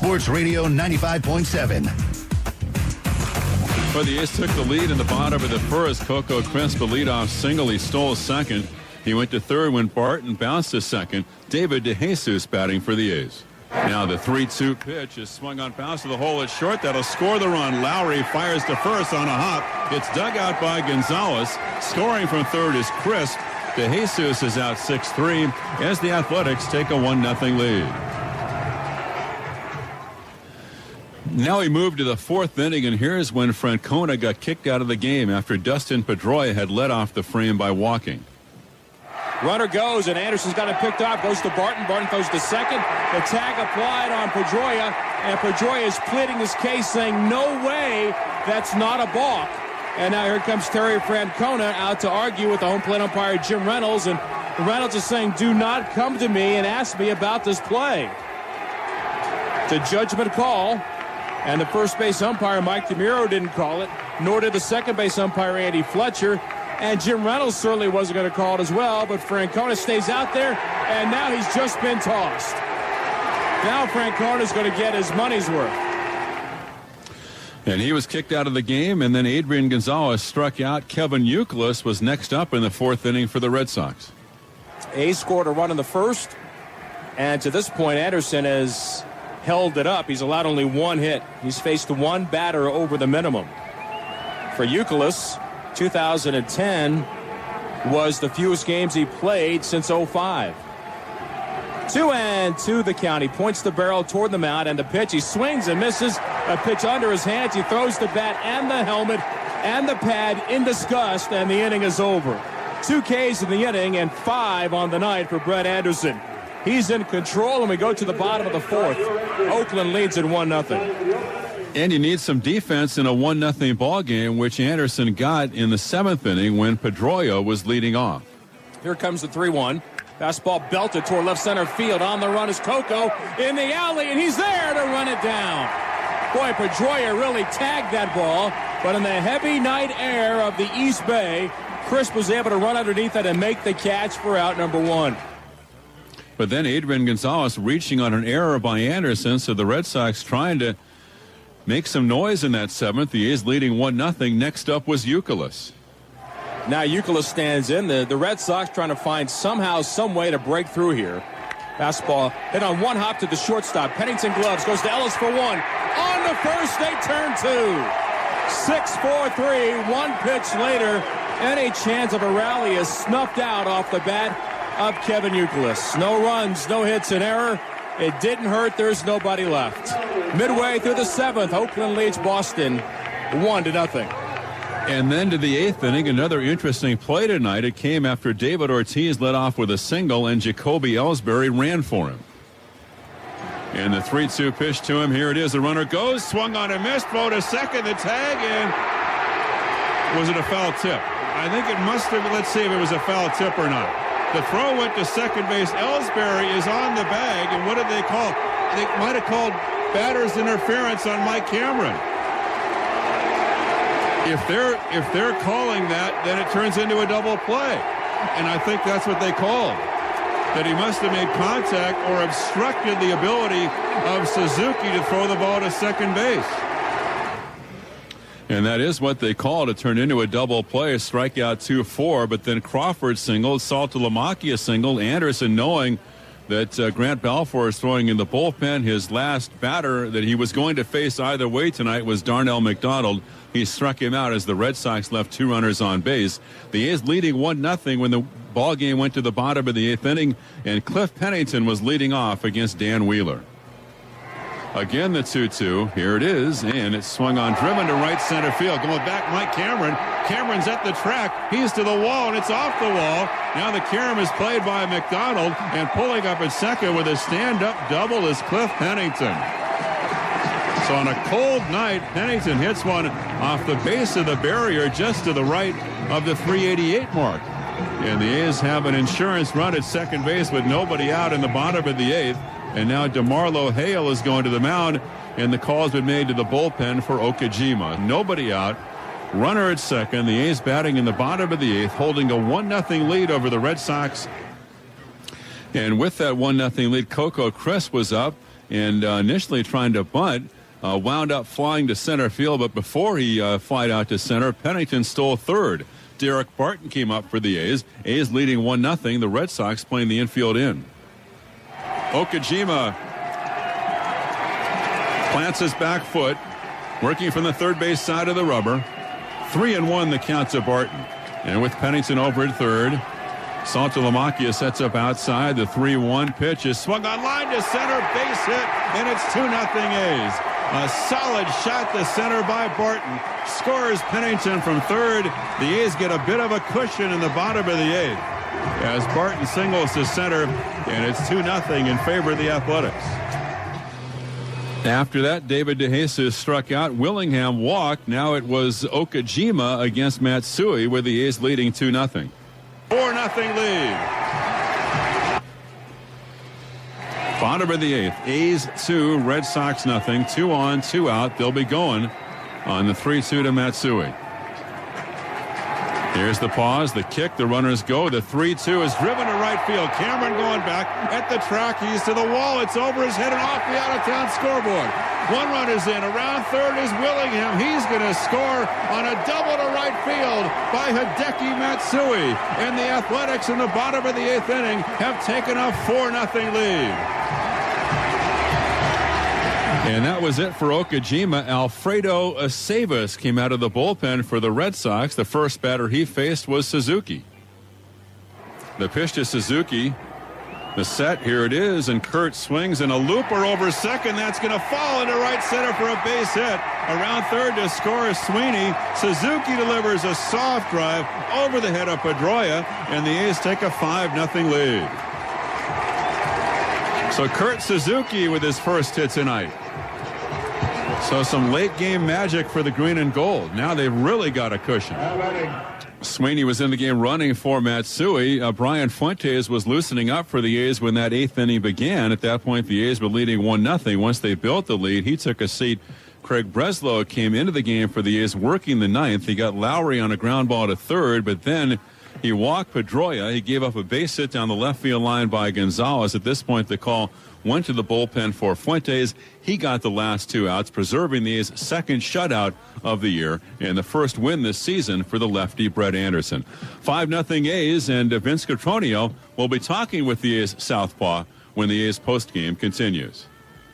Sports Radio 95.7. Well, the A's took the lead in the bottom of the first. Coco Crisp, a leadoff single. He stole second. He went to third when Barton bounced to second. David DeJesus batting for the A's. Now the 3-2 pitch is swung on, bounce to the hole at short. That'll score the run. Lowry fires to first on a hop. It's dug out by Gonzalez. Scoring from third is Crisp. DeJesus is out 6-3 as the Athletics take a 1-0 lead. Now we move to the fourth inning, and here's when Francona got kicked out of the game after Dustin Pedroia had led off the frame by walking. Runner goes, and Anderson's got it picked off. Goes to Barton. Barton goes to second. The tag applied on Pedroia, and Pedroia is pleading his case, saying, no way, that's not a balk. And now here comes Terry Francona out to argue with the home plate umpire, Jim Reynolds, and Reynolds is saying, do not come to me and ask me about this play. It's a judgment call. And the first base umpire, Mike DeMuro, didn't call it, nor did the second base umpire, Andy Fletcher. And Jim Reynolds certainly wasn't going to call it as well, but Francona stays out there, and now he's just been tossed. Now Francona's going to get his money's worth. And he was kicked out of the game, and then Adrian Gonzalez struck out. Kevin Youkilis was next up in the fourth inning for the Red Sox. A's scored a run in the first, and to this point, Anderson has held it up. He's allowed only one hit. He's faced one batter over the minimum. For Youkilis, 2010 was the fewest games he played since 05. 2-2 the count. He points the barrel toward the mound, and the pitch, he swings and misses. A pitch under his hands. He throws the bat and the helmet and the pad in disgust, and the inning is over. 2 Ks in the inning and 5 on the night for Brett Anderson. He's in control, and we go to the bottom of the fourth. Oakland leads at 1-0. And you need some defense in a 1-0 ball game, which Anderson got in the 7th inning when Pedroia was leading off. Here comes the 3-1. Fastball belted toward left center field. On the run is Coco in the alley, and he's there to run it down. Boy, Pedroia really tagged that ball, but in the heavy night air of the East Bay, Crisp was able to run underneath it and make the catch for out number 1. But then Adrian Gonzalez reaching on an error by Anderson, so the Red Sox trying to make some noise in that 7th. The A's leading 1-0. Next up was Youkilis. Now Youkilis stands in. The Red Sox trying to find somehow, some way to break through here. Fastball hit on one hop to the shortstop. Pennington gloves, goes to Ellis for 1. On the first, they turn 2. 6-4-3, 1 pitch later. Any chance of a rally is snuffed out off the bat of Kevin Youkilis. No runs, no hits, an error. It didn't hurt. There's nobody left. Midway through the 7th, Oakland leads Boston 1-0. And then to the 8th inning, another interesting play tonight. It came after David Ortiz led off with a single, and Jacoby Ellsbury ran for him. And the 3-2 pitch to him. Here it is. The runner goes, swung on and missed. Throw to second. The tag, and was it a foul tip? I think it must have. Let's see if it was a foul tip or not. The throw went to second base. Ellsbury is on the bag, and what did they call? They might have called batter's interference on Mike Cameron. If they're calling that, then it turns into a double play, and I think that's what they called. That he must have made contact or obstructed the ability of Suzuki to throw the ball to second base. And that is what they called. It turned into a double play, strikeout 2-4, but then Crawford singled, Saltalamacchia singled. Anderson, knowing that Grant Balfour is throwing in the bullpen, his last batter that he was going to face either way tonight was Darnell McDonald. He struck him out as the Red Sox left 2 runners on base. The A's leading 1-0 when the ball game went to the bottom of the 8th inning, and Cliff Pennington was leading off against Dan Wheeler. Again, the 2-2. Here it is, and it's swung on, driven to right center field. Going back, Mike Cameron. Cameron's at the track. He's to the wall, and it's off the wall. Now the carom is played by McDonald, and pulling up at second with a stand-up double is Cliff Pennington. So on a cold night, Pennington hits one off the base of the barrier just to the right of the 388 mark. And the A's have an insurance run at second base with nobody out in the bottom of the 8th. And now DeMarlo Hale is going to the mound, and the call has been made to the bullpen for Okajima. Nobody out. Runner at second. The A's batting in the bottom of the 8th, holding a 1-0 lead over the Red Sox. And with that 1-0 lead, Coco Crisp was up, and initially trying to bunt. Wound up flying to center field, but before he flied out to center, Pennington stole third. Derek Barton came up for the A's. A's leading 1-0. The Red Sox playing the infield in. Okajima plants his back foot, working from the third base side of the rubber. 3-1 the count to Barton. And with Pennington over at third, Saltalamacchia sets up outside. The 3-1 pitch is swung on line to center, base hit, and it's 2-0 A's. A solid shot to center by Barton. Scores Pennington from third. The A's get a bit of a cushion in the bottom of the eighth as Barton singles to center, and it's 2-0 in favor of the Athletics. After that, David DeJesus struck out. Willingham walked. Now it was Okajima against Matsui with the A's leading 2-0. 4-0 lead. Bottom of the eighth. A's 2, Red Sox 0. 2 on, 2 out. They'll be going on the 3-2 to Matsui. Here's the pause, the kick, the runners go. The 3-2 is driven to right field. Cameron going back at the track. He's to the wall. It's over his head and off the out-of-town scoreboard. One run is in. Around third is Willingham. He's going to score on a double to right field by Hideki Matsui. And the Athletics in the bottom of the eighth inning have taken a 4-0 lead. And that was it for Okajima. Alfredo Aceves came out of the bullpen for the Red Sox. The first batter he faced was Suzuki. The pitch to Suzuki. The set, here it is, and Kurt swings, and a looper over second. That's going to fall into right center for a base hit. Around third to score Sweeney. Suzuki delivers a soft drive over the head of Pedroia, and the A's take a 5-0 lead. So Kurt Suzuki with his first hit tonight. So some late game magic for the green and gold. Now they've really got a cushion. Sweeney was in the game running for Matsui. Brian Fuentes was loosening up for the A's when that eighth inning began. At that point, the A's were leading 1-0. Once they built the lead, he took a seat. Craig Breslow came into the game for the A's working the ninth. He got Lowry on a ground ball to third, but then he walked Pedroia. He gave up a base hit down the left field line by Gonzalez. At this point, the call went to the bullpen for Fuentes. He got the last 2 outs, preserving the A's second shutout of the year and the first win this season for the lefty Brett Anderson. 5-0 A's, and Vince Cotroneo will be talking with the A's southpaw when the A's postgame continues.